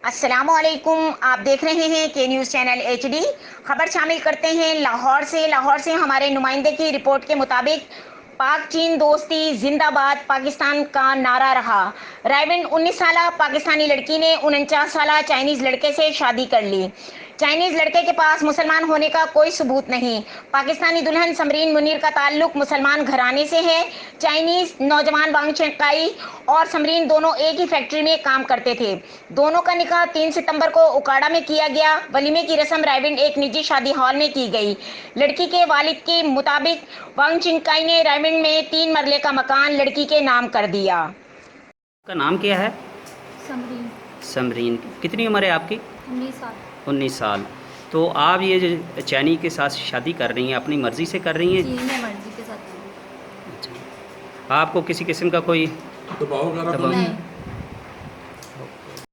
अस्सलामुअलैकुम। आप देख रहे हैं के न्यूज़ चैनल HD। खबर शामिल करते हैं लाहौर से हमारे नुमाइंदे की रिपोर्ट के मुताबिक पाक चीन दोस्ती जिंदाबाद पाकिस्तान का नारा रहा। रायविंड 19 साला पाकिस्तानी लड़की ने 49 साला चाइनीज लड़के से शादी कर ली। चाइनीज लड़के के पास मुसलमान होने का कोई सबूत नहीं। पाकिस्तानी दुल्हन समरीन मुनीर का ताल्लुक मुसलमान घराने से है। चाइनीज नौजवान वांग चेंकाई और समरीन दोनों एक ही फैक्ट्री में काम करते थे। दोनों का निकाह 3 सितंबर को उकाड़ा में किया गया। वलीमे की रस्म रायविंड एक निजी शादी हॉल में की गई। लड़की के वालिद के मुताबिक वांग चेंकाई ने रायविंड में 3 मरले का मकान लड़की के नाम कर दिया। का नाम क्या है? समरीन। समरीन। कितनी उम्र है आपकी? 19 साल। 19 साल। तो आप ये जो चैनी के साथ शादी कर रही हैं अपनी मर्ज़ी से कर रही हैं? जी, मैं मर्जी के साथ। अच्छा, आपको किसी किस्म का कोई दबाव वगैरह तो दबाव नहीं? नहीं।